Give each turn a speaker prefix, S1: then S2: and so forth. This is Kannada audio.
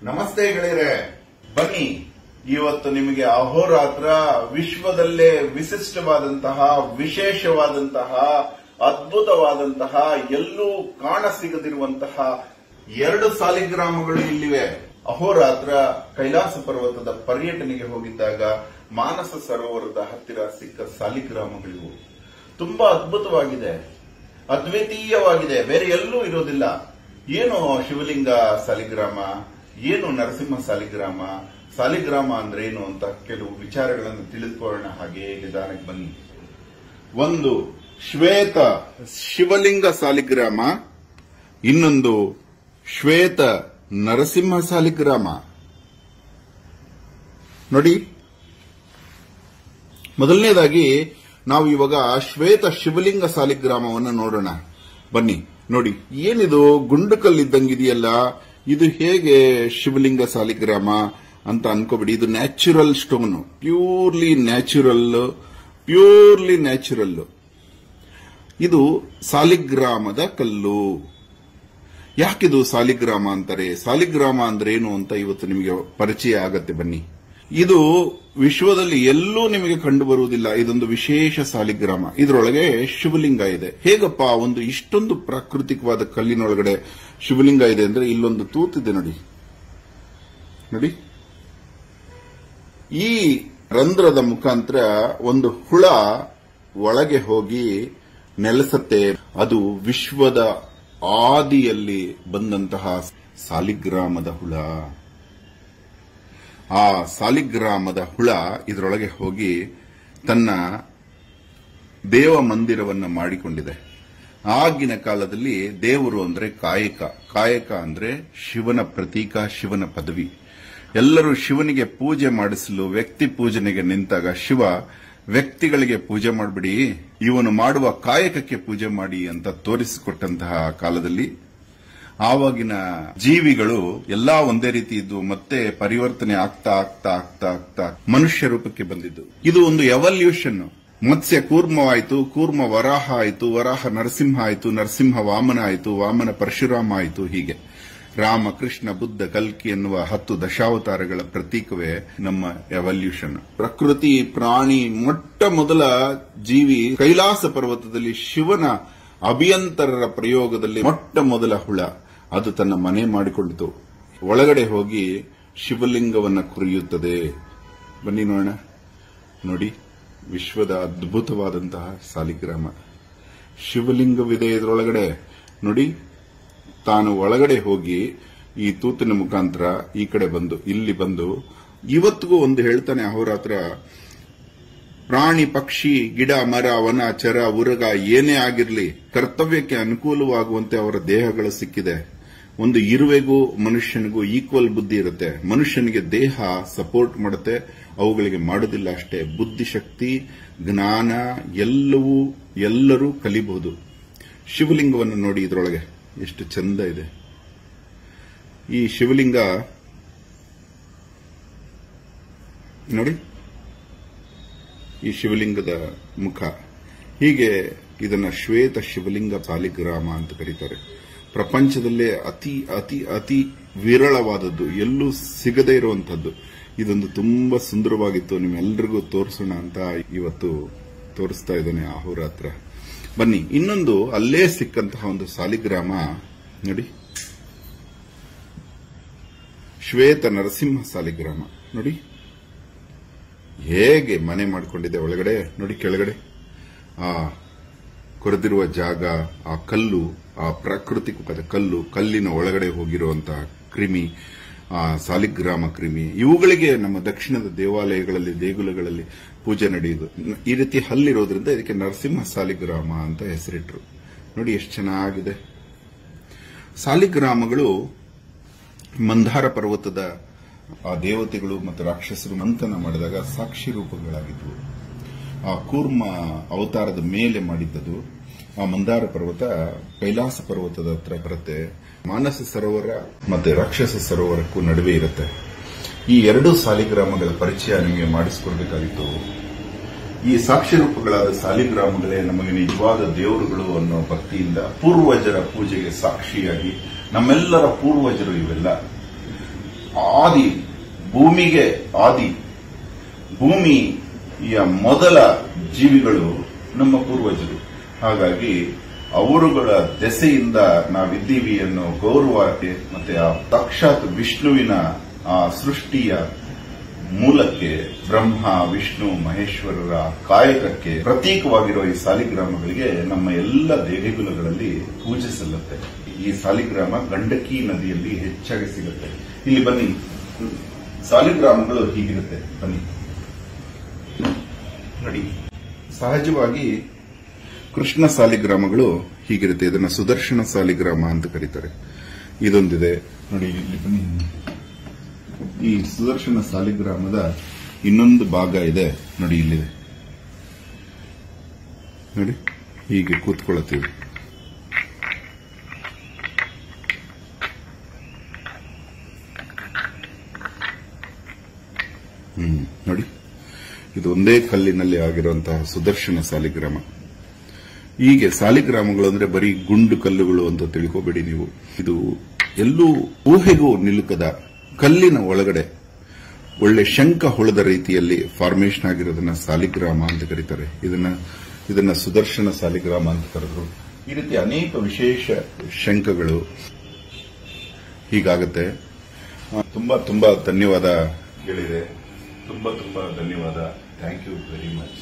S1: ನಮಸ್ತೆ ಗೆಳೆಯರೆ, ಬನ್ನಿ ಇವತ್ತು ನಿಮಗೆ ಅಹೋರಾತ್ರ ವಿಶ್ವದಲ್ಲೇ ವಿಶಿಷ್ಟವಾದಂತಹ, ವಿಶೇಷವಾದಂತಹ, ಅದ್ಭುತವಾದಂತಹ, ಎಲ್ಲೂ ಕಾಣಸಿಗದಿರುವಂತಹ 2 ಸಾಲಿಗ್ರಾಮಗಳು ಇಲ್ಲಿವೆ. ಅಹೋರಾತ್ರ ಕೈಲಾಸ ಪರ್ವತದ ಪರ್ಯಟನೆಗೆ ಹೋಗಿದ್ದಾಗ ಮಾನಸ ಸರೋವರದ ಹತ್ತಿರ ಸಿಕ್ಕ ಸಾಲಿಗ್ರಾಮಗಳಿವು. ತುಂಬಾ ಅದ್ಭುತವಾಗಿದೆ, ಅದ್ವಿತೀಯವಾಗಿದೆ, ಬೇರೆ ಎಲ್ಲೂ ಇರೋದಿಲ್ಲ. ಏನು ಶಿವಲಿಂಗ ಸಾಲಿಗ್ರಾಮ, ಏನು ನರಸಿಂಹ ಸಾಲಿಗ್ರಾಮ, ಸಾಲಿಗ್ರಾಮ ಅಂದ್ರೆ ಏನು ಅಂತ ಕೆಲವು ವಿಚಾರಗಳನ್ನು ತಿಳಿದುಕೊಳ್ಳೋಣ. ಹಾಗೆ ನಿಧಾನಕ್ಕೆ ಬನ್ನಿ. ಒಂದು ಶ್ವೇತ ಶಿವಲಿಂಗ ಸಾಲಿಗ್ರಾಮ, ಇನ್ನೊಂದು ಶ್ವೇತ ನರಸಿಂಹ ಸಾಲಿಗ್ರಾಮ. ನೋಡಿ, ಮೊದಲನೇದಾಗಿ ನಾವು ಇವಾಗ ಶ್ವೇತ ಶಿವಲಿಂಗ ಸಾಲಿಗ್ರಾಮವನ್ನು ನೋಡೋಣ. ಬನ್ನಿ. ನೋಡಿ, ಏನಿದು ಗುಂಡುಕಲ್ಲಿದ್ದಂಗಿದೆಯಲ್ಲ, ಇದು ಹೇಗೆ ಶಿವಲಿಂಗ ಸಾಲಿಗ್ರಾಮ ಅಂತ ಅನ್ಕೋಬಿಡಿ. ಇದು ನ್ಯಾಚುರಲ್ ಸ್ಟೋನ್, ಪ್ಯೂರ್ಲಿ ನ್ಯಾಚುರಲ್. ಇದು ಸಾಲಿಗ್ರಾಮದ ಕಲ್ಲು. ಯಾಕಿದು ಸಾಲಿಗ್ರಾಮ ಅಂತಾರೆ? ಸಾಲಿಗ್ರಾಮ ಅಂದ್ರೆ ಏನು ಅಂತ ಇವತ್ತು ನಿಮಗೆ ಪರಿಚಯ ಆಗತ್ತೆ. ಬನ್ನಿ. ಇದು ವಿಶ್ವದಲ್ಲಿ ಎಲ್ಲೂ ನಿಮಗೆ ಕಂಡು ಬರುವುದಿಲ್ಲ. ಇದೊಂದು ವಿಶೇಷ ಸಾಲಿಗ್ರಾಮ. ಇದರೊಳಗೆ ಶಿವಲಿಂಗ ಇದೆ. ಹೇಗಪ್ಪ ಒಂದು ಇಷ್ಟೊಂದು ಪ್ರಾಕೃತಿಕವಾದ ಕಲ್ಲಿನೊಳಗಡೆ ಶಿವಲಿಂಗ ಇದೆ ಅಂದ್ರೆ, ಇಲ್ಲೊಂದು ತೂತಿದೆ ನೋಡಿ. ಈ ರಂಧ್ರದ ಮುಖಾಂತರ ಒಂದು ಹುಳ ಒಳಗೆ ಹೋಗಿ ನೆಲೆಸತ್ತೆ. ಅದು ವಿಶ್ವದ ಆದಿಯಲ್ಲಿ ಬಂದಂತಹ ಸಾಲಿಗ್ರಾಮದ ಹುಳ. ಆ ಸಾಲಿಗ್ರಾಮದ ಹುಳ ಇದರೊಳಗೆ ಹೋಗಿ ತನ್ನ ದೇವ ಮಂದಿರವನ್ನು ಮಾಡಿಕೊಂಡಿದೆ. ಆಗಿನ ಕಾಲದಲ್ಲಿ ದೇವರು ಅಂದ್ರೆ ಕಾಯಕ ಅಂದ್ರೆ ಶಿವನ ಪ್ರತೀಕ, ಶಿವನ ಪದವಿ. ಎಲ್ಲರೂ ಶಿವನಿಗೆ ಪೂಜೆ ಮಾಡಿಸಲು ವ್ಯಕ್ತಿ ಪೂಜನೆಗೆ ನಿಂತಾಗ ಶಿವ ವ್ಯಕ್ತಿಗಳಿಗೆ ಪೂಜೆ ಮಾಡಬೇಡಿ, ಇವನು ಮಾಡುವ ಕಾಯಕಕ್ಕೆ ಪೂಜೆ ಮಾಡಿ ಅಂತ ತೋರಿಸಿಕೊಟ್ಟಂತಹ ಕಾಲದಲ್ಲಿ ಆವಾಗಿನ ಜೀವಿಗಳು ಎಲ್ಲಾ ಒಂದೇ ರೀತಿ ಇದ್ದು ಮತ್ತೆ ಪರಿವರ್ತನೆ ಆಗ್ತಾ ಮನುಷ್ಯ ರೂಪಕ್ಕೆ ಬಂದಿದ್ದು. ಇದು ಒಂದು ಎವಲ್ಯೂಷನ್. ಮತ್ಸ್ಯ ಕೂರ್ಮವಾಯಿತು, ಕೂರ್ಮ ವರಾಹ ಆಯಿತು, ವರಾಹ ನರಸಿಂಹ ಆಯಿತು, ನರಸಿಂಹ ವಾಮನ ಆಯಿತು, ವಾಮನ ಪರಶುರಾಮ ಆಯಿತು. ಹೀಗೆ ರಾಮ, ಕೃಷ್ಣ, ಬುದ್ಧ, ಕಲ್ಕಿ ಎನ್ನುವ 10 ದಶಾವತಾರಗಳ ಪ್ರತೀಕವೇ ನಮ್ಮ ಎವಲ್ಯೂಷನ್. ಪ್ರಕೃತಿ ಪ್ರಾಣಿ ಮೊಟ್ಟ ಮೊದಲ ಜೀವಿ ಕೈಲಾಸ ಪರ್ವತದಲ್ಲಿ ಶಿವನ ಅಭಿಯಂತರರ ಪ್ರಯೋಗದಲ್ಲಿ ಮೊಟ್ಟ ಮೊದಲ ಹುಳ. ಅದು ತನ್ನ ಮನೆ ಮಾಡಿಕೊಂಡಿತು. ಒಳಗಡೆ ಹೋಗಿ ಶಿವಲಿಂಗವನ್ನ ಕುರಿಯುತ್ತದೆ. ಬನ್ನಿ ನೋಡೋಣ. ನೋಡಿ, ವಿಶ್ವದ ಅದ್ಭುತವಾದಂತಹ ಸಾಲಿಗ್ರಾಮ ಶಿವಲಿಂಗವಿದೆ ಇದರೊಳಗಡೆ. ನೋಡಿ, ತಾನು ಒಳಗಡೆ ಹೋಗಿ ಈ ತೂತಿನ ಮುಖಾಂತರ ಈ ಕಡೆ ಬಂದು ಇಲ್ಲಿ ಬಂದು, ಇವತ್ತಿಗೂ ಒಂದು ಹೇಳ್ತಾನೆ ಅಹೋರಾತ್ರ, ಪ್ರಾಣಿ, ಪಕ್ಷಿ, ಗಿಡ, ಮರ, ವನ, ಚರ, ಉರಗ ಏನೇ ಆಗಿರಲಿ ಕರ್ತವ್ಯಕ್ಕೆ ಅನುಕೂಲವಾಗುವಂತೆ ಅವರ ದೇಹಗಳು ಸಿಕ್ಕಿದೆ. ಒಂದು ಇರುವೆಗೂ ಮನುಷ್ಯನಿಗೂ ಈಕ್ವಲ್ ಬುದ್ಧಿ ಇರುತ್ತೆ. ಮನುಷ್ಯನಿಗೆ ದೇಹ ಸಪೋರ್ಟ್ ಮಾಡುತ್ತೆ, ಅವುಗಳಿಗೆ ಮಾಡೋದಿಲ್ಲ ಅಷ್ಟೇ. ಬುದ್ಧಿಶಕ್ತಿ, ಜ್ಞಾನ ಎಲ್ಲರೂ ಕಲಿಬಹುದು. ಶಿವಲಿಂಗವನ್ನು ನೋಡಿ, ಇದರೊಳಗೆ ಎಷ್ಟು ಚಂದ ಇದೆ. ಈ ಶಿವಲಿಂಗ ನೋಡಿ, ಈ ಶಿವಲಿಂಗದ ಮುಖ ಹೀಗೆ. ಇದನ್ನ ಶ್ವೇತ ಶಿವಲಿಂಗ ಸಾಲಿಗ್ರಾಮ ಅಂತ ಕರೀತಾರೆ. ಪ್ರಪಂಚದಲ್ಲೇ ಅತಿ ಅತಿ ಅತಿ ವಿರಳವಾದದ್ದು, ಎಲ್ಲೂ ಸಿಗದೇ ಇರುವಂತದ್ದು. ಇದೊಂದು ತುಂಬಾ ಸುಂದರವಾಗಿತ್ತು. ನಿಮ್ಮೆಲ್ಲರಿಗೂ ತೋರಿಸೋಣ ಅಂತ ಇವತ್ತು ತೋರಿಸ್ತಾ ಇದ್ದೇನೆ ಅಹೋರಾತ್ರ. ಬನ್ನಿ. ಇನ್ನೊಂದು ಅಲ್ಲೇ ಸಿಕ್ಕಂತಹ ಒಂದು ಸಾಲಿಗ್ರಾಮ ನೋಡಿ, ಶ್ವೇತ ನರಸಿಂಹ ಸಾಲಿಗ್ರಾಮ. ನೋಡಿ ಹೇಗೆ ಮನೆ ಮಾಡಿಕೊಂಡಿದೆ ಒಳಗಡೆ. ನೋಡಿ, ಕೆಳಗಡೆ ಆ ಕೊರೆದಿರುವ ಜಾಗ, ಆ ಕಲ್ಲು, ಆ ಪ್ರಾಕೃತಿಕವಾದ ಕಲ್ಲಿನ ಒಳಗಡೆ ಹೋಗಿರುವಂತಹ ಕ್ರಿಮಿ, ಆ ಸಾಲಿಗ್ರಾಮ ಕ್ರಿಮಿ. ಇವುಗಳಿಗೆ ನಮ್ಮ ದಕ್ಷಿಣದ ದೇವಾಲಯಗಳಲ್ಲಿ, ದೇಗುಲಗಳಲ್ಲಿ ಪೂಜೆ ನಡೆಯುವುದು. ಈ ರೀತಿ ಹಲ್ಲಿರೋದ್ರಿಂದ ಇದಕ್ಕೆ ನರಸಿಂಹ ಸಾಲಿಗ್ರಾಮ ಅಂತ ಹೆಸರಿಟ್ರು. ನೋಡಿ ಎಷ್ಟು ಚೆನ್ನಾಗಿದೆ. ಸಾಲಿಗ್ರಾಮಗಳು ಮಂದಾರ ಪರ್ವತದ ಆ ದೇವತೆಗಳು ಮತ್ತು ರಾಕ್ಷಸರು ಮಂಥನ ಮಾಡಿದಾಗ ಸಾಕ್ಷಿ ರೂಪಗಳಾಗಿದ್ವು. ಆ ಕೂರ್ಮ ಅವತಾರದ ಮೇಲೆ ಮಾಡಿದ್ದದು. ಆ ಮಂದಾರ ಪರ್ವತ ಕೈಲಾಸ ಪರ್ವತದ ಹತ್ರ ಬರುತ್ತೆ. ಮಾನಸ ಸರೋವರ ಮತ್ತೆ ರಾಕ್ಷಸ ಸರೋವರಕ್ಕೂ ನಡುವೆ ಇರುತ್ತೆ. ಈ 2 ಸಾಲಿಗ್ರಾಮಗಳ ಪರಿಚಯ ನಿಮಗೆ ಮಾಡಿಸಿಕೊಡ್ಬೇಕಾಗಿತ್ತು. ಈ ಸಾಕ್ಷಿ ರೂಪಗಳಾದ ಸಾಲಿಗ್ರಾಮಗಳೇ ನಮಗೆ ನಿಜವಾದ ದೇವರುಗಳು ಅನ್ನೋ ಭಕ್ತಿಯಿಂದ ಪೂರ್ವಜರ ಪೂಜೆಗೆ ಸಾಕ್ಷಿಯಾಗಿ, ನಮ್ಮೆಲ್ಲರ ಪೂರ್ವಜರು ಇವೆಲ್ಲ. ಆದಿ, ಭೂಮಿಗೆ ಆದಿ, ಭೂಮಿಯ ಮೊದಲ ಜೀವಿಗಳು ನಮ್ಮ ಪೂರ್ವಜರು. ಹಾಗಾಗಿ ಅವರುಗಳ ದೆಸೆಯಿಂದ ನಾವಿದ್ದೀವಿ ಅನ್ನೋ ಗೌರವಕ್ಕೆ ಮತ್ತೆ ಆ ಸಾಕ್ಷಾತ್ ವಿಷ್ಣುವಿನ ಆ ಸೃಷ್ಟಿಯ ಮೂಲಕ್ಕೆ, ಬ್ರಹ್ಮ ವಿಷ್ಣು ಮಹೇಶ್ವರರ ಕಾಯಕಕ್ಕೆ ಪ್ರತೀಕವಾಗಿರುವ ಈ ಸಾಲಿಗ್ರಾಮಗಳಿಗೆ ನಮ್ಮ ಎಲ್ಲ ದೇಗುಲಗಳಲ್ಲಿ ಪೂಜೆ ಸಲ್ಲುತ್ತೆ. ಈ ಸಾಲಿಗ್ರಾಮ ಗಂಡಕಿ ನದಿಯಲ್ಲಿ ಹೆಚ್ಚಾಗಿ ಸಿಗುತ್ತೆ. ಇಲ್ಲಿ ಬನ್ನಿ, ಸಾಲಿಗ್ರಾಮಗಳು ಹೀಗಿರುತ್ತೆ, ಬನ್ನಿ ನೋಡಿ. ಸಹಜವಾಗಿ ಕೃಷ್ಣ ಸಾಲಿಗ್ರಾಮಗಳು ಹೀಗಿರುತ್ತೆ. ಇದನ್ನ ಸುದರ್ಶನ ಸಾಲಿಗ್ರಾಮ ಅಂತ ಕರೀತಾರೆ. ಇದೊಂದಿದೆ ನೋಡಿ, ಇಲ್ಲಿ ಬನ್ನಿ. ಈ ಸುದರ್ಶನ ಸಾಲಿಗ್ರಾಮದ ಇನ್ನೊಂದು ಭಾಗ ಇದೆ ನೋಡಿ, ಇಲ್ಲಿದೆ ನೋಡಿ. ಹೀಗೆ ಕೂತ್ಕೊಳ್ಳುತ್ತೀವಿ. ನೋಡಿ, ಇದು ಒಂದೇ ಕಲ್ಲಿನಲ್ಲಿ ಆಗಿರುವಂತಹ ಸುದರ್ಶನ ಸಾಲಿಗ್ರಾಮ. ಹೀಗೆ ಸಾಲಿಗ್ರಾಮಗಳು ಅಂದ್ರೆ ಬರೀ ಗುಂಡು ಕಲ್ಲುಗಳು ಅಂತ ತಿಳ್ಕೋಬೇಡಿ ನೀವು. ಇದು ಎಲ್ಲೂ ಊಹೆಗೂ ನಿಲುಕದ ಕಲ್ಲಿನ ಒಳಗಡೆ ಒಳ್ಳೆ ಶಂಖ ಹೊಳೆದ ರೀತಿಯಲ್ಲಿ ಫಾರ್ಮೇಶನ್ ಆಗಿರೋದನ್ನ ಸಾಲಿಗ್ರಾಮ ಅಂತ ಕರೀತಾರೆ. ಇದನ್ನ ಸುದರ್ಶನ ಸಾಲಿಗ್ರಾಮ ಅಂತ ಕರೆದ್ರು. ಈ ರೀತಿ ಅನೇಕ ವಿಶೇಷ ಶಂಖಗಳು ಹೀಗಾಗುತ್ತೆ. ತುಂಬಾ ತುಂಬಾ ಧನ್ಯವಾದ ಹೇಳಿದೆ. ತುಂಬಾ ಧನ್ಯವಾದ. Thank you very much.